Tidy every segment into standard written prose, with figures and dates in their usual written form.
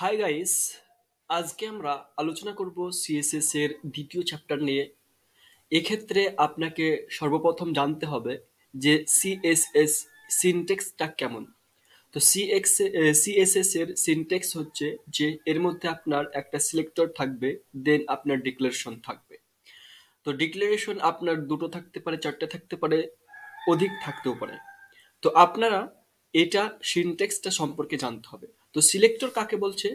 Hi guys, আজকে আমরা আলোচনা করব সিএসএস এর দ্বিতীয় চ্যাপ্টার নিয়ে। এক্ষেত্রে আপনাকে সর্বপ্রথম জানতে হবে যে সিএসএস সিনট্যাক্সটা কেমন। তো সিএসএস এর সিনট্যাক্স হচ্ছে যে এর মধ্যে আপনার একটা সিলেক্টর থাকবে, দেন আপনার ডিক্লারেশন থাকবে। তো ডিক্লারেশন আপনার দুটো থাকতে পারে, চারটে থাকতে পারে, অধিক থাকতেও পারে। তো আপনারা এটা সিনট্যাক্সটা সম্পর্কে জানতে হবে। তো সিলেক্টর কাকে বলছে?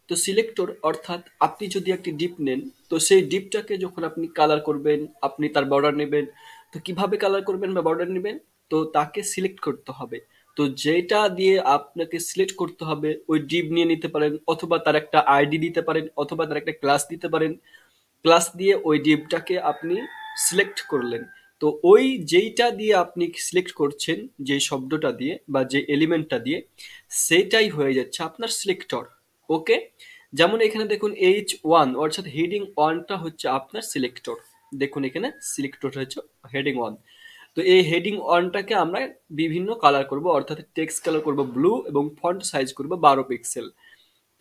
তো সিলেক্টর অর্থাৎ আপনি যদি একটি ডিপ নেন, তো সেই ডিপটাকে যখন আপনি কালার করবেন, আপনি তার বর্ডার নেবেন। তো কিভাবে কালার করবেন বা বর্ডার নেবেন? তো তাকে সিলেক্ট করতে হবে। তো যেটা দিয়ে আপনাকে সিলেক্ট করতে হবে ওই ডিপ নিয়ে নিতে পারেন, অথবা তার একটা আইডি দিতে পারেন, অথবা তার একটা ক্লাস দিতে পারেন। ক্লাস দিয়ে ওই ডিভটাকে আপনি সিলেক্ট করলেন। তো ওই যেইটা দিয়ে আপনি সিলেক্ট করছেন, যে শব্দটা দিয়ে বা যে এলিমেন্টটা দিয়ে, সেটাই হয়ে যাচ্ছে আপনার সিলেক্টর। ওকে, যেমন এখানে দেখুন H1 অর্থাৎ হেডিং ওয়ানটা হচ্ছে আপনার সিলেক্টর। দেখুন এখানে সিলেক্টর হচ্ছে হেডিং ওয়ান। তো এই হেডিং ওয়ানটাকে আমরা বিভিন্ন কালার করব, অর্থাৎ টেক্সট কালার করব ব্লু এবং ফন্ট সাইজ করব 12 পিক্সেল।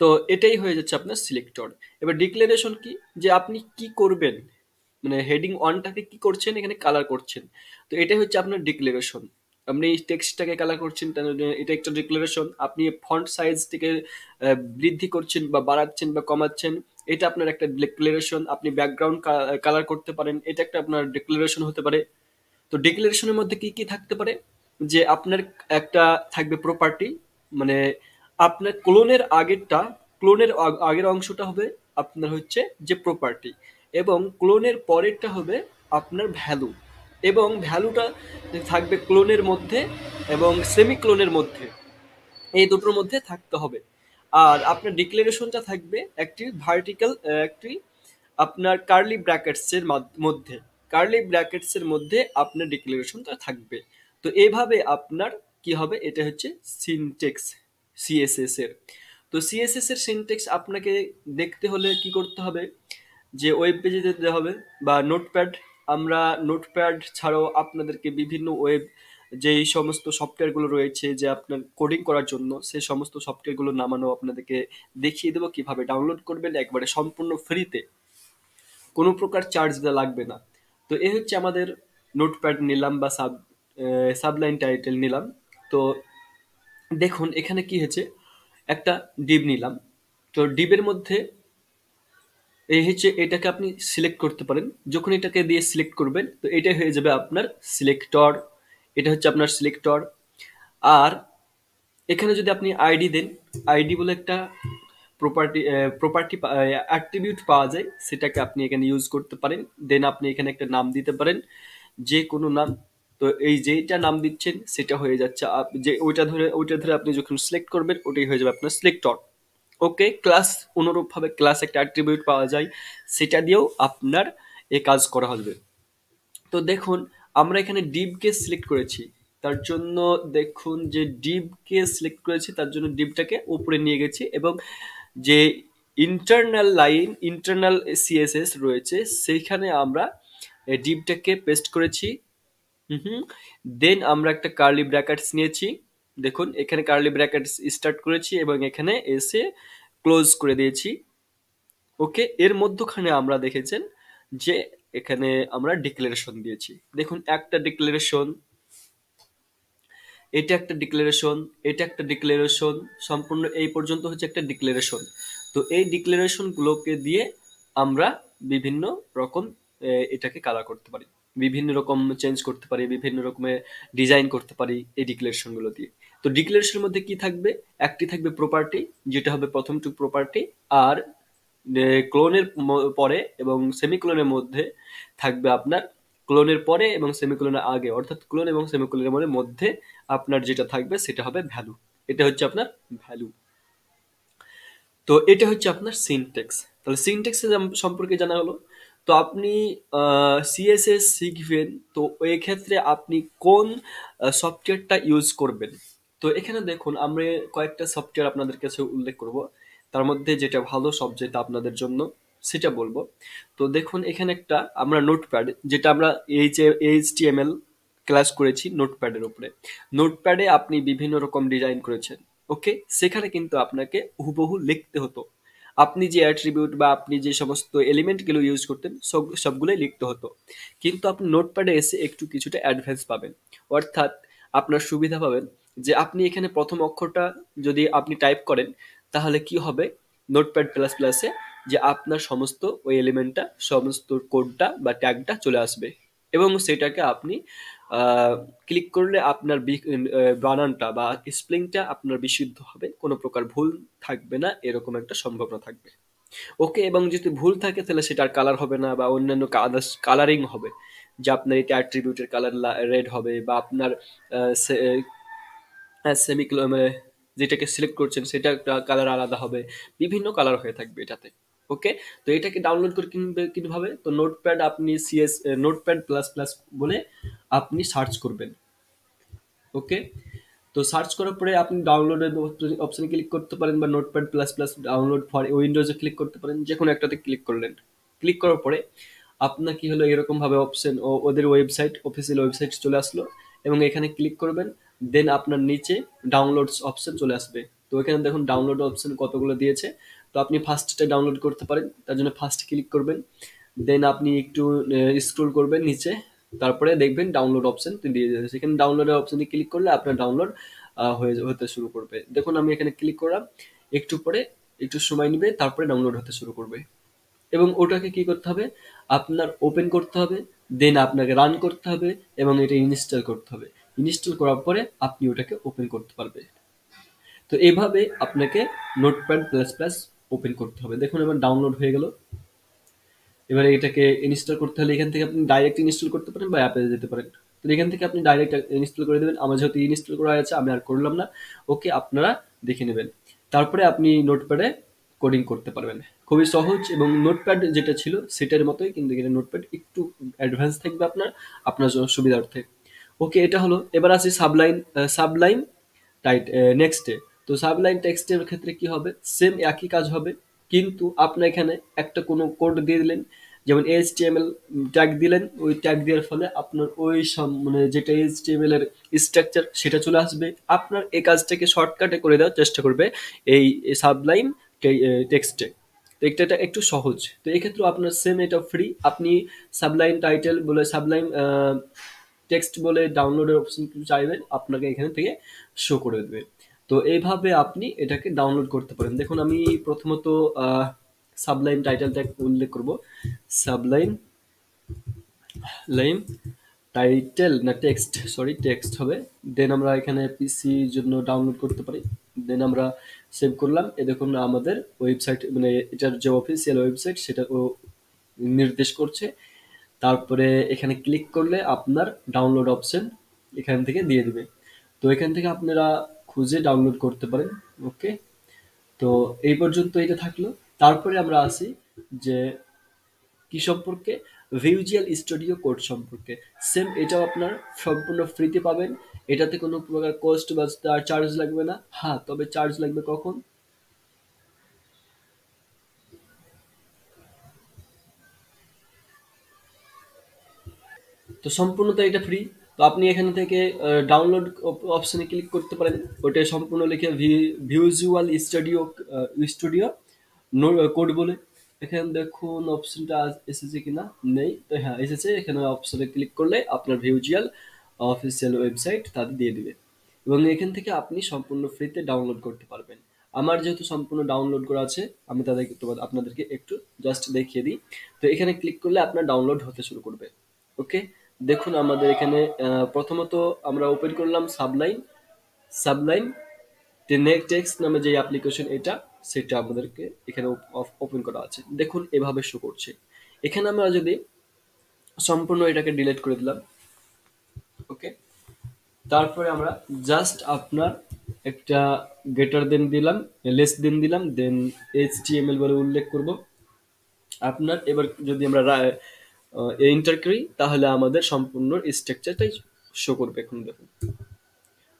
তো এটাই হয়ে যাচ্ছে আপনার সিলেক্টর। এবার ডিক্লারেশন কি? যে আপনি কি করবেন, মানে হেডিং ওয়ানটাকে কি করছেন, এখানে কালার করছেন। তো এটাই হচ্ছে আপনার ডিক্লারেশন। আপনি টেক্সটটাকে কালার করছেন, তাহলে এটা একটা ডিক্লারেশন। আপনি ফন্ট সাইজটিকে বৃদ্ধি করছেন বা বাড়াচ্ছেন বা কমাচ্ছেন, এটা আপনার একটা ডিক্লারেশন। আপনি ব্যাকগ্রাউন্ড কালার করতে পারেন, এটা একটা আপনার ডিক্লারেশন হতে পারে। তো ডিক্লারেশনের মধ্যে কি কি থাকতে পারে? যে আপনার একটা থাকবে প্রপার্টি, মানে আপনার ক্লোনের আগের অংশটা হবে আপনার হচ্ছে যে প্রপার্টি, এবং ক্লোনের পরেরটা হবে আপনার ভ্যালু। এবং ভ্যালুটা থাকবে ক্লোনের মধ্যে এবং সেমি ক্লোনের মধ্যে, এই দুটোর মধ্যে থাকতে হবে। আর আপনার ডিক্লারেশনটা থাকবে একটি ভার্টিক্যাল, একটি আপনার কার্লি ব্র্যাকেটস এর মধ্যে, কার্লি ব্র্যাকেটস এর মধ্যে আপনার ডিক্লারেশনটা থাকবে। তো এইভাবে আপনার কি হবে, এটা হচ্ছে সিনট্যাক্স সিএসএস এর। তো সিএসএস এর সিনট্যাক্স আপনাকে দেখতে হলে কি করতে হবে, যে ওয়েব পেজে যেতে হবে বা নোটপ্যাড। আমরা নোটপ্যাড ছাড়াও আপনাদেরকে বিভিন্ন ওয়েব, যেই সমস্ত সফটওয়্যারগুলো রয়েছে যে আপনার কোডিং করার জন্য, সেই সমস্ত সফটওয়্যারগুলো নামানো আপনাদেরকে দেখিয়ে দেবো কিভাবে ডাউনলোড করবেন একবারে সম্পূর্ণ ফ্রিতে, কোনো প্রকার চার্জ দেওয়া লাগবে না। তো এই হচ্ছে আমাদের নোটপ্যাড নিলাম বা সাবলাইন টাইটেল নিলাম। তো দেখুন এখানে কি হয়েছে, একটা ডিব নিলাম। তো ডিবের মধ্যে এই হচ্ছে, এটাকে আপনি সিলেক্ট করতে পারেন। যখন এটাকে দিয়ে সিলেক্ট করবেন, তো এটাই হয়ে যাবে আপনার সিলেক্টর। এটা হচ্ছে আপনার সিলেক্টর। আর এখানে যদি আপনি আইডি দেন, আইডি বলে একটা প্রপার্টি অ্যাট্রিবিউট পাওয়া যায়, সেটাকে আপনি এখানে ইউজ করতে পারেন। দেন আপনি এখানে একটা নাম দিতে পারেন, যে কোনো নাম। তো এই যেটা নাম দিচ্ছেন সেটা হয়ে যাচ্ছে যে ওইটা ধরে আপনি যখন সিলেক্ট করবেন, ওটাই হয়ে যাবে আপনার সিলেক্টর। ওকে, ক্লাস অনুরূপভাবে ক্লাস একটা অ্যাট্রিবিউট পাওয়া যায়, সেটা দিয়েও আপনার এই কাজ করা হবে। তো দেখুন আমরা এখানে ডিভকে সিলেক্ট করেছি, তার জন্য দেখুন যে ডিভকে সিলেক্ট করেছি, তার জন্য ডিভটাকে উপরে নিয়ে গেছি, এবং যে ইন্টারনাল সিএসএস রয়েছে সেইখানে আমরা ডিভটাকে পেস্ট করেছি। হুম। দেন আমরা একটা কার্লি ব্র্যাকেটস নিয়েছি। দেখুন এখানে কার্লি ব্র্যাকেটস স্টার্ট করেছি এবং এখানে এসে ক্লোজ করে দিয়েছি। ওকে, এর মধ্যখানে আমরা দেখেছেন যে এখানে আমরা ডিক্লারেশন দিয়েছি। দেখুন একটা ডিক্লারেশন, এটা একটা ডিক্লারেশন, এটা একটা ডিক্লারেশন, সম্পূর্ণ এই পর্যন্ত হচ্ছে একটা ডিক্লারেশন। তো এই ডিক্লারেশন গুলোকে দিয়ে আমরা বিভিন্ন রকম এটাকে কালার করতে পারি, বিভিন্ন রকম চেঞ্জ করতে পারি, বিভিন্ন রকমের ডিজাইন করতে পারি এই ডিক্লারেশন গুলো দিয়ে। তো ডিক্লারেশনের মধ্যে কি থাকবে, একটি থাকবে প্রপার্টি, যেটা হবে প্রথমটুক প্রপার্টি। আর ক্লোনের পরে এবং সেমিক্লোনের মধ্যে থাকবে আপনার, ক্লোনের পরে এবং সেমিকোলনের আগে, অর্থাৎ ক্লোন এবং সেমিকোলনের মধ্যে আপনার যেটা থাকবে সেটা হবে ভ্যালু। এটা হচ্ছে আপনার ভ্যালু। তো এটা হচ্ছে আপনার সিনট্যাক্স। তাহলে সিনট্যাক্স সম্পর্কে জানা হলো। তো আপনি সিএসএস শিখবেন, তো এই ক্ষেত্রে আপনি কোন সফটওয়্যারটা ইউজ করবেন? তো এখানে দেখুন আমরা কয়েকটা সফটওয়্যার আপনাদের কাছে উল্লেখ করব, তার মধ্যে যেটা ভালো সবচেয়ে আপনাদের জন্য সেটা বলবো। তো দেখুন এখানে একটা আমরা নোটপ্যাড, যেটা আমরা এইচটিএমএল ক্লাস করেছি নোটপ্যাডের উপরে। নোটপ্যাডে আপনি বিভিন্ন রকম ডিজাইন করেছেন, ওকে, সেখানে কিন্তু আপনাকে হুবহু লিখতে হতো। আপনি যে অ্যাট্রিবিউট বা আপনি যে সমস্ত এলিমেন্টগুলো ইউজ করতেন সবগুলোই লিখতে হতো। কিন্তু আপনি নোটপ্যাডে এসে একটু কিছুটা অ্যাডভান্স পাবেন। অর্থাৎ আপনার সুবিধা পাবেন যে আপনি এখানে প্রথম অক্ষরটা যদি আপনি টাইপ করেন, তাহলে কি হবে নোটপ্যাড প্লাস প্লাসে, যে আপনার সমস্ত ওই এলিমেন্টটা, সমস্ত কোডটা বা ট্যাগটা চলে আসবে, এবং সেটাকে আপনি ক্লিক করলে আপনার বানানটা বা স্পেলিংটা আপনার বিশুদ্ধ হবে, কোনো প্রকার ভুল থাকবে না, এরকম একটা সম্ভাবনা থাকবে। ওকে, এবং যদি ভুল থাকে তাহলে সেটার কালার হবে না, বা অন্যান্য কালারিং হবে, যে আপনার এটা অ্যাট্রিবিউটের কালার রেড হবে, বা আপনার সেমিকোলন মানে যেটাকে সিলেক্ট করছেন সেটা একটা কালার আলাদা হবে, বিভিন্ন কালার হয়ে থাকবে এটাতে। ওকে, তো এটাকে ডাউনলোড করে কিনবে কিভাবে? তো নোটপ্যাড আপনি নোটপ্যাড প্লাস প্লাস বলে আপনি সার্চ করবেন। ওকে, তো সার্চ করার পরে আপনি ডাউনলোডের অপশনে ক্লিক করতে পারেন, বা notepad plus plus download for উইন্ডোজে ক্লিক করতে পারেন, যে কোনো একটাতে ক্লিক করলেন। ক্লিক করার পরে আপনার কি হলো, এরকম ভাবে অপশন ওদের ওয়েবসাইট, অফিসিয়াল ওয়েবসাইট চলে আসলো, এবং এখানে ক্লিক করবেন। দেন আপনার নিচে ডাউনলোডস অপশন চলে আসবে। তো এখানে দেখুন ডাউনলোড অপশন কতগুলো দিয়েছে। তো আপনি ফার্স্টটা ডাউনলোড করতে পারেন, তার জন্য ফার্স্ট ক্লিক করবেন। দেন আপনি একটু স্ক্রল করবেন নিচে, তারপরে দেখবেন ডাউনলোড অপশন দিয়ে দিয়েছে। সেখানে ডাউনলোডের অপশনে ক্লিক করলে আপনার ডাউনলোড হতে শুরু করবে। দেখুন আমি এখানে ক্লিক করলাম, একটু পরে একটু সময় নেবে, তারপরে ডাউনলোড হতে শুরু করবে। এবং ওটাকে কি করতে হবে, আপনার ওপেন করতে হবে, দেন আপনাকে রান করতে হবে, এবং এটা ইনস্টল করতে হবে। ইনস্টল করার পরে আপনি ওটাকে ওপেন করতে পারবে। তো এইভাবে আপনাকে নোটপ্যাড প্লাস প্লাস ওপেন করতে হবে। দেখুন এবার ডাউনলোড হয়ে গেল। এবারে এটাকে ইনস্টল করতে হলে এখান থেকে আপনি ডাইরেক্ট ইনস্টল করতে পারেন, বা অ্যাপে যেতে পারেন। তো এখান থেকে আপনি ডাইরেক্ট ইনস্টল করে দেবেন। আমার যেহেতু ইনস্টল করা আছে আমি আর করলাম না। ওকে, আপনারা দেখে নেবেন। তারপরে আপনি নোটপ্যাডে কোডিং করতে পারবেন। খুবই সহজ, এবং নোটপ্যাড যেটা ছিল সেটার মতোই, কিন্তু এখানে নোটপ্যাড একটু অ্যাডভান্স থাকবে আপনার আপনার জন্য সুবিধার্থে। ওকে, এটা হলো। এবার আছে সাবলাইন। সাবলাইন টাইট নেক্সটে। তো সাবলাইন টেক্সটের ক্ষেত্রে কি হবে, সেম একই কাজ হবে, কিন্তু আপনি এখানে একটা কোনো কোড দিয়ে দিলেন, যেমন এইচটিএমএল ট্যাগ দিলেন। ওই ট্যাগ দেওয়ার ফলে আপনার ওই মানে যেটা এইচটিএমএল এর স্ট্রাকচার সেটা চলে আসবে। আপনার এই কাজটাকে শর্টকাটে করে দেওয়ার চেষ্টা করবে এই সাবলাইম টেক্সটে। তো এটা একটু সহজ। তো এক্ষেত্রে আপনার সেম এটা ফ্রি। আপনি সাবলাইম টাইটেল বলে, সাবলাইম টেক্সট বলে ডাউনলোডের অপশন চাইবেন, আপনাকে এখানে থেকে শো করে দেবে। তো এইভাবে আপনি এটাকে ডাউনলোড করতে পারেন। দেখুন আমি প্রথমত সাবলাইম টাইটেলটা উল্লেখ করব। সাবলাইম লাইম টাইটেল না টেক্সট, সরি টেক্সট হবে। দেন আমরা এখানে পিসি জন্য ডাউনলোড করতে পারি। দেন আমরা সেভ করলাম। এ দেখুন আমাদের ওয়েবসাইট, মানে এটার যে অফিসিয়াল ওয়েবসাইট সেটা ও নির্দেশ করছে। তারপরে এখানে ক্লিক করলে আপনার ডাউনলোড অপশন এখান থেকে দিয়ে দিবে। তো এখান থেকে আপনারা খুঁজে ডাউনলোড করতে পারেন। ওকে, তো এই পর্যন্ত এটা থাকলো। তারপরে আমরা আসি যে কি সম্পর্কে, ভিজুয়াল স্টুডিও কোড সম্পর্কে। সেম এটাও আপনার সম্পূর্ণ ফ্রিতে পাবেন। এটাতে কোনো প্রকার কস্ট বা চার্জ লাগবে না। হ্যাঁ, তবে চার্জ লাগবে কখন, তো সম্পূর্ণত এটা ফ্রি। তো আপনি এখান থেকে ডাউনলোড অপশনে ক্লিক করতে পারেন। ওটা সম্পূর্ণ লিখে ভিজুয়াল স্টুডিও স্টুডিও কোড বলে। এখানে দেখুন অপশনটা এসেছে কিনা, নেই তো হ্যাঁ এসেছে। এখানে অপশনে ক্লিক করলে আপনার ভিজুয়াল অফিসিয়াল ওয়েবসাইট তাদের দিয়ে দিবে, এবং এখান থেকে আপনি সম্পূর্ণ ফ্রিতে ডাউনলোড করতে পারবেন। আমার যেহেতু সম্পূর্ণ ডাউনলোড করা আছে, আমি তাদেরকে আপনাদেরকে একটু জাস্ট দেখিয়ে দিই। তো এখানে ক্লিক করলে আপনার ডাউনলোড হতে শুরু করবে। ওকে, দেখুন আমাদের এখানে প্রথমত আমরা ওপেন করলাম সাবলাইম। সাবলাইম টেক্সট নামে যে অ্যাপ্লিকেশন এটা, সেটা আমাদেরকে এখানে ওপেন করা আছে। দেখুন এভাবে শো করছে। এখানে আমরা যদি সম্পূর্ণ এটাকে ডিলিট করে দিলাম। ওকে, তারপরে আমরা জাস্ট আপনার একটা গ্রেটার দেন দিলাম, লেস দেন দিলাম, দেন এইচটিএমএল বলে উল্লেখ করব আপনার। এবার যদি আমরা এন্টার করি, তাহলে আমাদের সম্পূর্ণ স্ট্রাকচারটাই শো করবে। এখন দেখুন,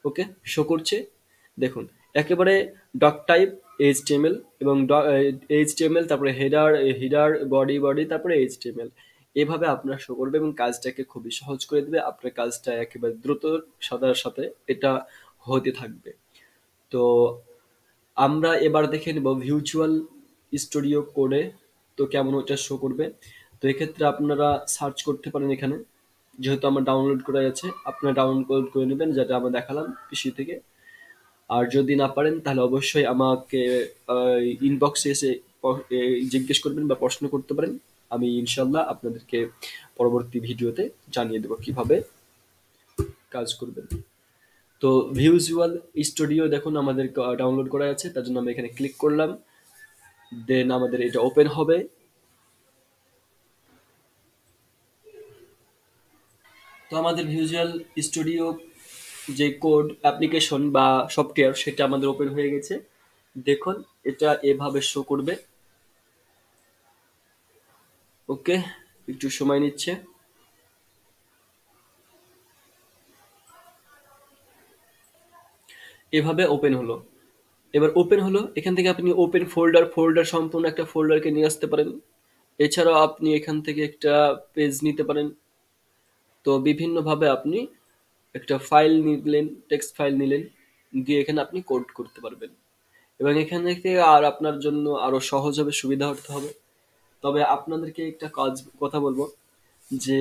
ওকে শো করছে। দেখুন একেবারে ডক টাইপ এইচটিএমএল, এবং এইচটিএমএল, তারপরে হেডার হেডার, বডি বডি, তারপরে এইচটিএমএল। এভাবে আপনার শো করবে, এবং কাজটাকে খুবই সহজ করে দেবে। আপনার কাজটা একেবারে দ্রুত সাদার সাথে এটা হতে থাকবে। তো আমরা এবার দেখে নেব ভির্চুয়াল স্টুডিও কোডে তো কেমন ওটা শো করবে। তো এক্ষেত্রে আপনারা সার্চ করতে পারেন এখানে, যেহেতু আমার ডাউনলোড করা আছে আপনারা ডাউনলোড করে নেবেন, যেটা আমরা দেখালাম পিসি থেকে। আর যদি না পারেন তাহলে অবশ্যই আমাকে ইনবক্সে এসে জিজ্ঞেস করবেন বা প্রশ্ন করতে পারেন। আমি ইনশাল্লাহ আপনাদেরকে পরবর্তী ভিডিওতে জানিয়ে দেবো কিভাবে কাজ করবেন। তো ভিজুয়াল স্টুডিও দেখুন আমাদের ডাউনলোড করা আছে, তার জন্য আমরা এখানে ক্লিক করলাম, দেন আমাদের এটা ওপেন হবে। তো আমাদের ভিজুয়াল স্টুডিও যে কোড অ্যাপ্লিকেশন বা সফটওয়্যার সেটা আমাদের ওপেন হয়ে গেছে। দেখুন এটা এভাবে শো করবে। ওকে, একটু সময় নিচ্ছে। এভাবে ওপেন হলো। এবার ওপেন হলো, এখান থেকে আপনি ওপেন ফোল্ডার ফোল্ডার সম্পূর্ণ একটা ফোল্ডারকে নিয়ে আসতে পারেন। এছাড়াও আপনি এখান থেকে একটা পেজ নিতে পারেন। তো বিভিন্নভাবে আপনি একটা ফাইল নিলেন, টেক্সট ফাইল নিলেন, দিয়ে এখানে আপনি কোড করতে পারবেন। এবং এখান থেকে আর আপনার জন্য আরো সহজ হবে, সুবিধা হতে হবে। তবে আপনাদেরকে একটা কথা বলবো, যে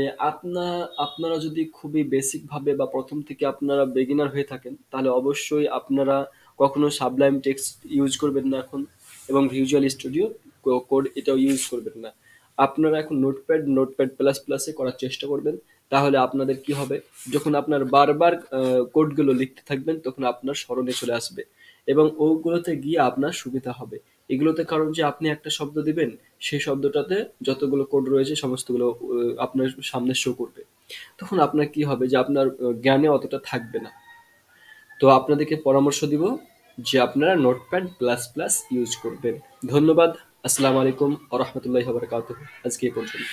আপনারা যদি খুবই বেসিক ভাবে বা প্রথম থেকে আপনারা বেগিনার হয়ে থাকেন, তাহলে অবশ্যই আপনারা কখনো সাবলাইম টেক্সট ইউজ করবেন না এখন, এবং ভিজুয়াল স্টুডিও কোড এটাও ইউজ করবেন না। আপনারা এখন নোটপ্যাড নোটপ্যাড প্লাস প্লাসে করার চেষ্টা করবেন। তাহলে আপনাদের কি হবে, যখন আপনার বারবার কোডগুলো লিখতে থাকবেন তখন আপনার স্মরণে চলে আসবে এবং ওগুলোতে গিয়ে আপনার সুবিধা হবে। এগুলোতে কারণ যে আপনি একটা শব্দ দিবেন, সেই শব্দটাতে যতগুলো কোড রয়েছে সমস্তগুলো আপনার সামনে শো করবে। তখন আপনার কি হবে, যে আপনার জ্ঞানে অতটা থাকবে না। তো আপনাদেরকে পরামর্শ দিব যে আপনারা নোটপ্যাড প্লাস প্লাস ইউজ করবেন। ধন্যবাদ। আসসালামু আলাইকুম ওয়া রাহমাতুল্লাহি ওয়া বারাকাতুহু। আজকে এ পর্যন্ত।